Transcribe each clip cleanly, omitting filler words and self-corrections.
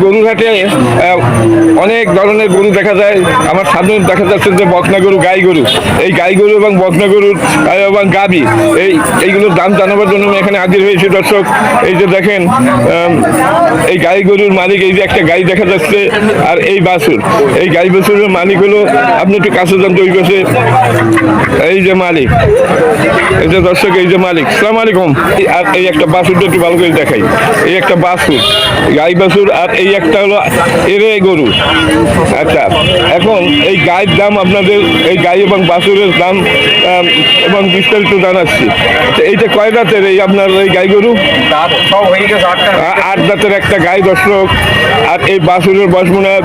গরুঘাটে অনেক ধরনের গরু দেখা যায়। আমার সামনে দেখা যাচ্ছে যে বকনা গরু, গাই গরু। এই গাই গরু এবং বকনা গরুর এবং গাভী এইগুলোর দাম জানাবার জন্য আমি এখানে হাজির হয়েছি। দর্শক, এই যে দেখেন, এই গাই গরুর মালিক, এই যে একটা গাই দেখা যাচ্ছে, আর এই বাছুর, এই গাই বাছুরের মালিক হলো, আপনি একটু কাছে যান তো, ওই পাশে এই যে মালিক, এই যে দর্শক, এই যে মালিক। আসসালামু আলাইকুম। আর এই একটা বাছুরটা একটু ভালো করে দেখাই। এই একটা বাছুর, গাই বাছুর, আর এই একটা হলো এরে গরু। আচ্ছা, এখন এই গায়ের দাম, আপনাদের এই গাই এবং বাছুরের দাম এবং বিস্তারিত জানাচ্ছি। আচ্ছা, এইটা কয় দাঁতের এই আপনার এই গাই গরু? 8 দাঁতের একটা গাই দর্শক। আর এই বাছুরের বয়স মনে হয়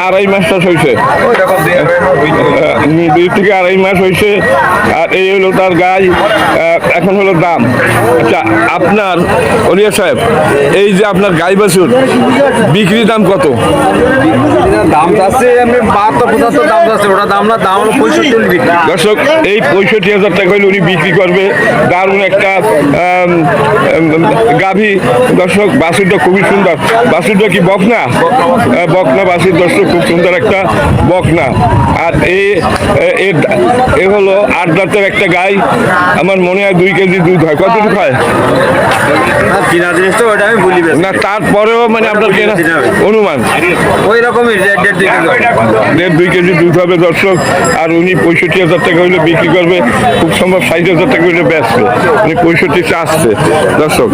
2.5 মাস হয়েছে, 2 থেকে 2.5 মাস হয়েছে। আর এই হলো তার গাই। এখন হলো দাম। আচ্ছা, আপনার অলিয়া সাহেব, এই যে আপনার গাই বাছুর বিক্রি দাম কত? দাম আছে 72-75 দাম আছে, ওটা দাম না, দাম হলো 65। দর্শক, এই 65,000 টাকা হলে উনি বিক্রি করবে। দারুণ একটা গাভী দর্শক। বাছুরটা খুবই সুন্দর। বাছুরটা কি বকনা? বকনা বাছুর দর্শক, খুব সুন্দর একটা বকনা। আর এ হলো 8 দাঁতের একটা গাই। আমার মনে হয় 2 কেজি দুধ হয়। কতটুকু হয় কিনা জিনিস তো ওটা আমি বলি না, তারপরেও মানে আপনার কেনা অনুমান ওই রকমই 1.5-2 কেজি দুধ হবে দর্শক। আর উনি 65,000 টাকা হইলে বিক্রি করবে, খুব সম্ভব 60,000 টাকা হইলে বেচবে। উনি 65 আসছে দর্শক।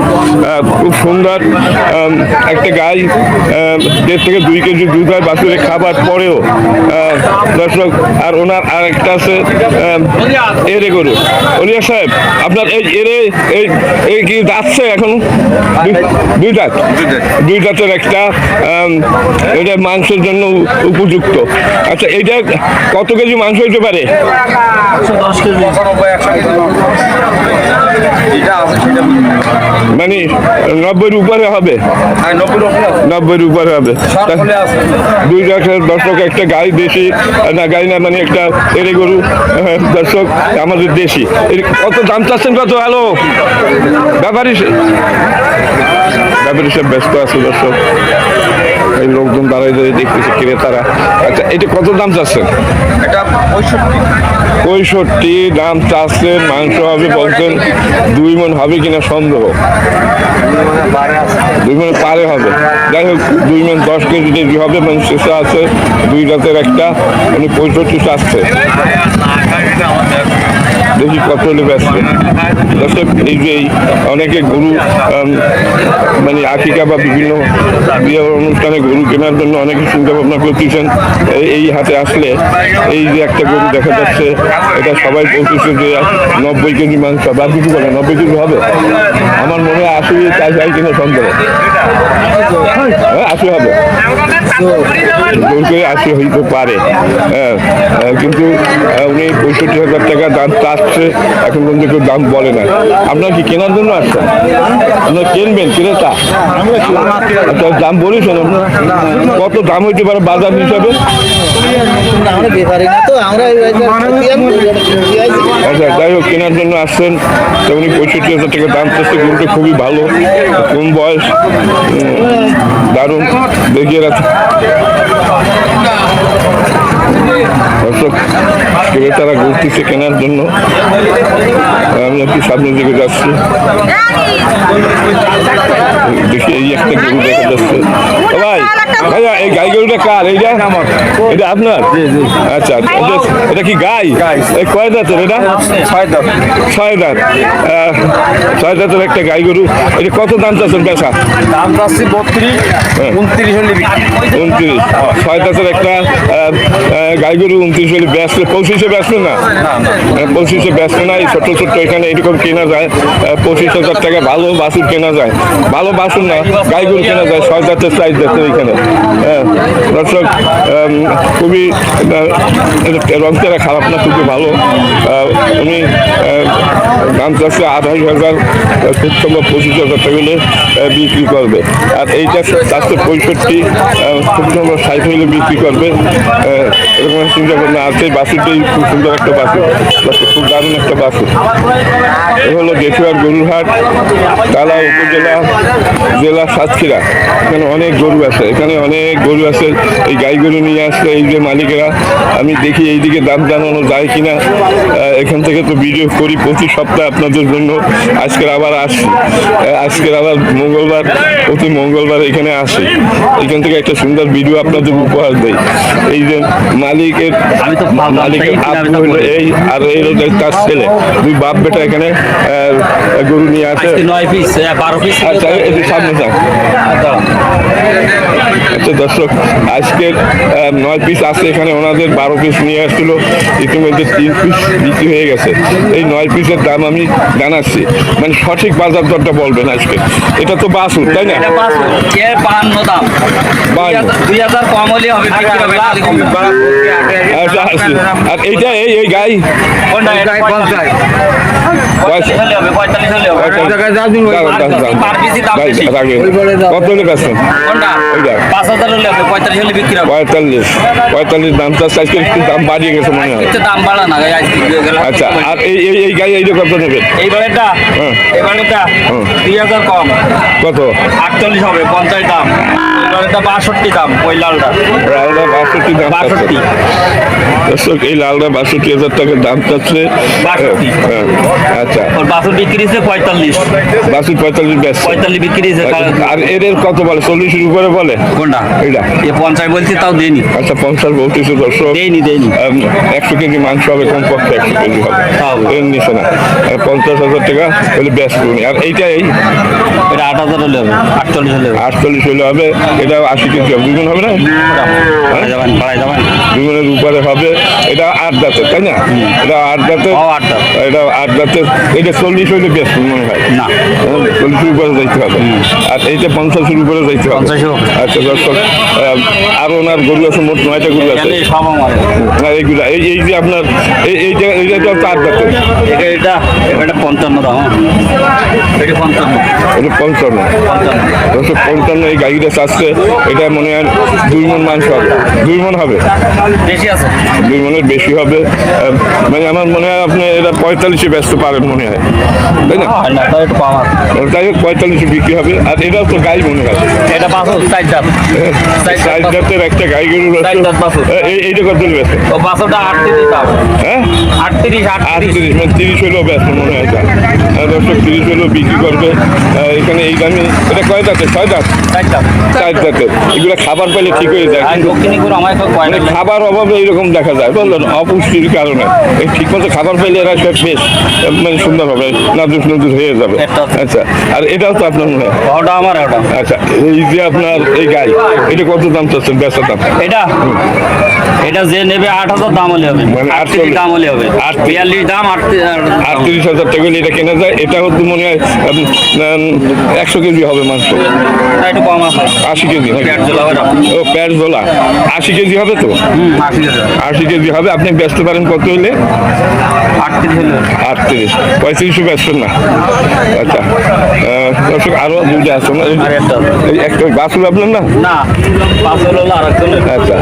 খুব সুন্দর একটা গাই। 1.5 থেকে 2 কেজি দুধ হয় বাছুরে খাবার পরেও দর্শক। আর ওনার আর একটা আছে এরে গরু। অলিয়া সাহেব, আপনার এই এরে এই কি যাচ্ছে এখন? 2 দাঁত, 2 দাঁতের একটা, এটা মাংসের জন্য উপযুক্ত। আচ্ছা, এইটা কত কেজি মাংস হইতে পারে? 10 কেজি, 100 কেজি মানে 90-এর উপরে হবে। 90-এর উপরে হবে। 2 দাঁতের দর্শক একটা গাই, দেশি না গাই না, মানে একটা এরে গরু দর্শক, আমাদের দেশি। কত দাম চাচ্ছেন? কত? হ্যালো, ব্যাপারী সব ব্যস্ত আছে দর্শক। এই লোকজন দাঁড়ায় দাঁড়িয়ে দেখতেছে, ক্রেতারা। আচ্ছা, এটা কত দাম চাচ্ছেন? এটা 65 দাম চাচ্ছেন। মাংস হবে বলছেন, 2 মণ হবে কিনা সন্দেহ। 2 মণ পারে হবে। যাই হোক, 2 মণ 10 কেজি হবে। মানে শেষে আছে 2 দাঁতের একটা, উনি 65 চাচ্ছে। দেখি কত হলে ব্যস্ত দর্শক। এই যে অনেকে গরু মানে আকিকা বা বিভিন্ন বিয়ে অনুষ্ঠানে গরু কেনার জন্য অনেকে চিন্তা ভাবনা করতেছেন। এই হাতে আসলে এই যে একটা গরু দেখা যাচ্ছে, এটা সবাই বলতেছে যে 90 কেজি মাংস বা কিছু বলে 90 কেজি হবে। আমার মনে হয় 80 চাই কিনা সন্দেহ। 80 হবে, জোর করে 80 হইতে পারে। কিন্তু উনি 65,000 টাকা দাম চাচ্ছে। এখন পর্যন্ত কেউ দাম বলে না। আপনার কি কেনার জন্য আসছেন? আপনার কিনবেন, ক্রেতা? আচ্ছা, দাম বলেছেন আপনার? কত দাম হইতে পারে বাজার হিসাবে? আচ্ছা, যাই হোক, কেনার জন্য আসছেন। উনি 65,000 টাকা দাম চাচ্ছে। গরুটা খুবই ভালো, কম বয়স, দারুণ দেখিয়ে রাখছে দর্শক। ক্রেতারা ঘুরতেছে কেনার জন্য। আমি একটু সামনের দিকে যাচ্ছি, দেখি এই একটা গরু দেখা যাচ্ছে। ভাই, ভাইয়া, এই গাই গরুটা কার? এইটা আমার। এটা আপনার? আচ্ছা, এটা কি গাই? এই কয় দাঁতের এটা? 6 দাঁত। 6 দাঁত। 6 দাঁতের একটা গাই গরু। এটা কত দাম চাচ্ছেন বেচা? দাম চাচ্ছি 32, 29 হলে 29। 6 দাঁতের একটা গাই গরু 29 হলে বেচলে, 25-এ বেচলে না? 25-এ বেচলে না। এই ছোট্ট ছোট্ট এখানে এরকম কেনা যায় 25,000 টাকা। ভালো বাছুর কেনা যায়, ভালো বাছুর না, গাই গরু কেনা যায় 6 দাঁতের 4 দাঁতের এখানে। দর্শক, খুবই রংটা খারাপ না, খুবই ভালো। উনি দাম চাচ্ছে 2,500, খুব সম্ভব 25,000 টাকা হলে বিক্রি করবে। আর এইটা চাচ্ছে 65, খুব সম্ভব 60 হলে বিক্রি করবে। এরকম একটা চিন্তা ভাবনা আছে। বাছুরটাই খুব সুন্দর একটা বাছুর, খুব দারুণ একটা বাছুর। এ হলো জেঠুয়ার গরুর হাট, তালা উপজেলা, জেলা সাতক্ষীরা। এখানে অনেক গরু আছে, এখানে অনেক গরু আছে। এই গাই গরু নিয়ে আসলে এই যে মালিকেরা, আমি দেখি এইদিকে দাম জানানো যায় কিনা। এখান থেকে তো ভিডিও করি প্রতি সপ্তাহে আপনাদের জন্য। আজকের আবার আসি, আজকের আবার মঙ্গলবার, প্রতি মঙ্গলবার এখানে আসি। এখান থেকে একটা সুন্দর ভিডিও আপনাদের উপহার দেই। এই যে মালিকের আব্বু হলো এই, আর এই হলো তার ছেলে, দুই বাপ বেটা এখানে গরু নিয়ে আসে। 9 পিস 12 পিস। আচ্ছা, একটু সামনে যান। আচ্ছা দর্শক, আজকের 9 পিস আছে এখানে, ওনাদের 12 পিস নিয়ে আসছিল। ইতিমধ্যে 3 পিস বিক্রি হয়ে গেছে। এই 9 পিসের দাম আমি জানাচ্ছি, মানে সঠিক বাজার দরটা বলবেন আজকে। এটা তো বাছুর, তাই না? এটা 52 দাম। 2000 কম হলে হবে, বিক্রি হবে। আচ্ছা, আর এইটা এই গাই কোনটা? এটা 50 হলে হবে, 45 হলে হবে। পার পিসি দাম বেশি। কত হলে বেচেন? কোনটা? ওইটা 5000 হলে হবে, 45 হলে বিক্রি হবে। 45 দাম চাচ্ছে। আজকে একটু দাম বাড়িয়ে গেছে মনে হয়। একটু দাম বাড়া না আজকে। আচ্ছা, আর এই গাই এইটা কত নেবেন? এইবারেরটা, হ্যাঁ। এবারেরটা 2000 কম, কত? 48 হবে, 50 দাম। এবারেরটা 62 দাম, ওই লালটা লালটা 62 দাম চাচ্ছে। 62। দর্শক, এই লালটা 62,000 টাকা দাম চাচ্ছে। 62। হ্যাঁ, আচ্ছা। ওর বাছুর বিক্রি হচ্ছে 45। বাছুর 45 বেচছে। 45 বিক্রি হচ্ছে। আর এদের কত বলে? 40-এর উপরে বলে কোনটা? এইটা। এ 50 বলছি, তাও দেয়নি। আচ্ছা, 50 বলতেছে দর্শক। দেয়নি। 100 কেজি মাংস হবে, কমপক্ষে 100 কেজি হবে, তাও। এর নিচে না। 50,000 টাকা হলে ব্যস্ত উনি। আর এইটা এই এটা 8000 হলে হবে, 48 হলে হবে। 48 হলে হবে। এটা 80 কেজি হবে, দুগুণ হবে না? বাড়াই যাবেন। দুগুণের উপরে হবে। এটা 8 দাঁতের, তাই না? এটা 8 দাঁতের। ও 8 দাঁত। এটা 8 দাঁতের। এটা 40 হলে ব্যস্ত মনে হয় না। 40-এর উপরে যাইতে হবে। আর এইটা 50-এর উপরে যাইতে হবে। 50 হবে। আচ্ছা দর্শক, আর ওনার গরু আছে, মোট 9টা গরু আছে। এখানে সব আমার। না, এইগুলা এই যে আপনার এইটা তো 8 দাঁতের। এটা 55 দাম। এটা 55। এটা 55। 55 এই গাড়িটা চাচ্ছে। এটা মনে হয় 2 মণ মাংস হবে, 2 মণ হবে, বেশি আছে। 2 মণের বেশি হবে। মানে আমার মনে হয় আপনি এটা 45-এ ব্যস্ত পারেন মনে হয়, তাই না? হয় না, তাও একটু পাওয়ার। যাই হোক, 45-এ বিক্রি হবে। আর এটাও তো গাই মনে হয়। এটা বাছুর 4 দাঁত। 4 দাঁতের একটা গাই গরু আছে। 4 দাঁত বাছুর। এইটা কত ব্যস্ত? ও বাছুরটা 38 দাম। হ্যাঁ, 38। 38, মানে 30 হলেও ব্যস্ত মনে হয় এটা। দর্শক, 30 হলেও বিক্রি করবে এখানে এই দামে। এটা কয় দাঁতের? 6 দাঁত, 4 দাম। 4 দাঁতের। এগুলো খাবার পেলে ঠিক হয়ে যায়, আর কিন্তু দক্ষিণী করে আমার সব মানে খাবার অভাবে এইরকম দেখা যায়, বুঝলেন? অপুষ্টির কারণে এই ঠিক মতো খাবার পেলে এরা সব বেশ মানে সুন্দর হবে, নাজুক হয়ে যাবে। আচ্ছা, আর এটাও তো আপনার মনে হয়? ওটা আমার। ওটা আচ্ছা, এই যে আপনার এই গাই, এটা কত দাম চাচ্ছেন বেচার দাম? এটা যে নেবে 8000 দাম হলে হবে, মানে 38 দাম হলে হবে। 42 দাম, 38,000 টাকা হলে এটা কেনা যায়। এটা হচ্ছে মনে হয় 100 কেজি হবে মাংস, একটু কম আছে। 80 কেজি নাকি? পেট জ্বলা ওটা। ও, প্যাট ঝোলা। 80 কেজি হবে তো? 80 কেজি হবে। আপনি ব্যস্ত পারেন কত হইলে? 38 হলে। 38, 35 ব্যস্ত না। আচ্ছা, দর্শক, আরো দুইটা আছে না? আর একটা। এই একটা বাছুর আপনার না? না, বাছুর হলো আর একটা। আচ্ছা,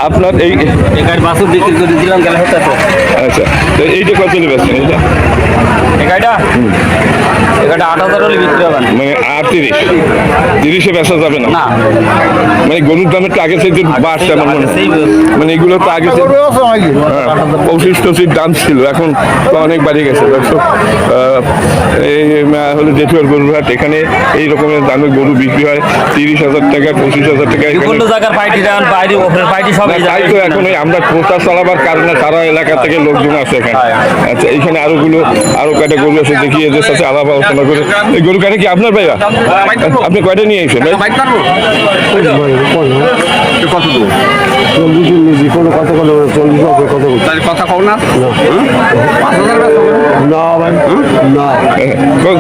আপনার এই এখানে বাছুর বিক্রি করে দিলাম, গেলে হতে। আচ্ছা, তো এইটা কত হলে ব্যস্ত? এইটা এটা 8000 হলে বিক্রি হবে না। মানে 30-এ বেচা যাবে না? না, মানে গরুর দাম একটু আগে থেকে বাড়ছে আমার মনে হয়। মানে এগুলো তো আগে থেকে 25-25 দাম ছিল, এখন তো অনেক বাড়িয়ে গেছে। দর্শক, এই হলো জেঠুয়ার গরুর হাট। এখানে এই রকমের দামে গরু বিক্রি হয়। 30,000 টাকা, 25,000 টাকা। বিভিন্ন জায়গার পার্টি দেন, বাইরে ওপরের পার্টি সব এই তাই তো জায়গায়। এখন আমরা প্রচার চালাবার কারণে সারা এলাকা থেকে লোকজন আছে এখানে। আচ্ছা, এখানে আরো কয়টা গরু আছে, দেখি এদের সাথে আলাপ আলোচনা করে। এই গরু কাটা কি আপনার ভাইয়া? আপনি কয়টা নিয়ে এসেছেন ভাই? কত দেবো? 40 তাহলে কথা কও না 5,000 বেচো না ভাই না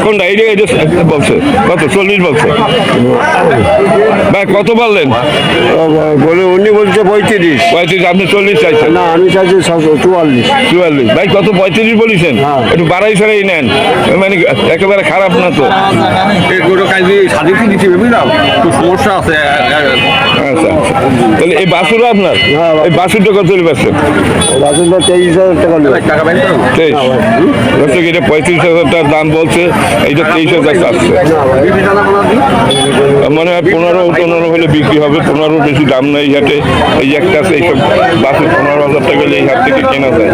কোনটা এইটা এইটা বলছে কত 40 বলছে ভাই কত বললেন বলে উনি বলছে 35 আপনি 40 চাইছেন না আমি চাইছি 44 44 ভাই কত 35 বলেছেন হ্যাঁ। একটু বাড়াই ছাড়াই নেন মানে একেবারে খারাপ না তো এই গরু কাজে স্বাধীন দিতে বুঝলাম একটু সমস্যা আছে আচ্ছা আচ্ছা তাহলে এই বাছুর আপনার হ্যাঁ, এই বাছুরটা কত পাচ্ছেন বাসনটা 23,000 টাকা নেবে টাকা বাইর করো 23 দর্শক এটা 35,000 টাকার দাম বলছে এইটা 23,000 চাচ্ছে বিক্রি টাকা বলা দিই মনে হয় 15 হলে বিক্রি হবে 15 বেশি দাম নাই এই হাটে এই যে একটা আছে এইসব বাছুর 15,000 টাকা হলে এই হাট থেকে কেনা যায়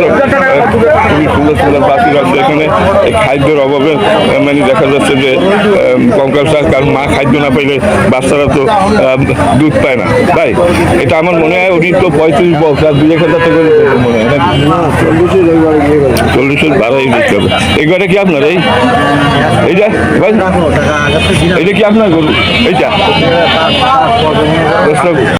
দর্শক খুবই সুন্দর সুন্দর বাছুর আছে এখানে এই খাদ্যের অভাবে মানে দেখা যাচ্ছে যে কঙ্কাল শাক কারণ মা খাদ্য না পাইলে বাচ্চারা তো দুধ পায় না তাই এটা আমার মনে হয় উনি তো 35 বক্স আর 2,000 টাকা করে দেবে মনে হয় নাকি না 40 বাড়াই দিতে হবে এই ঘরে কি আপনার এইটা ভাই এটা কি আপনার গরু এইটা দর্শক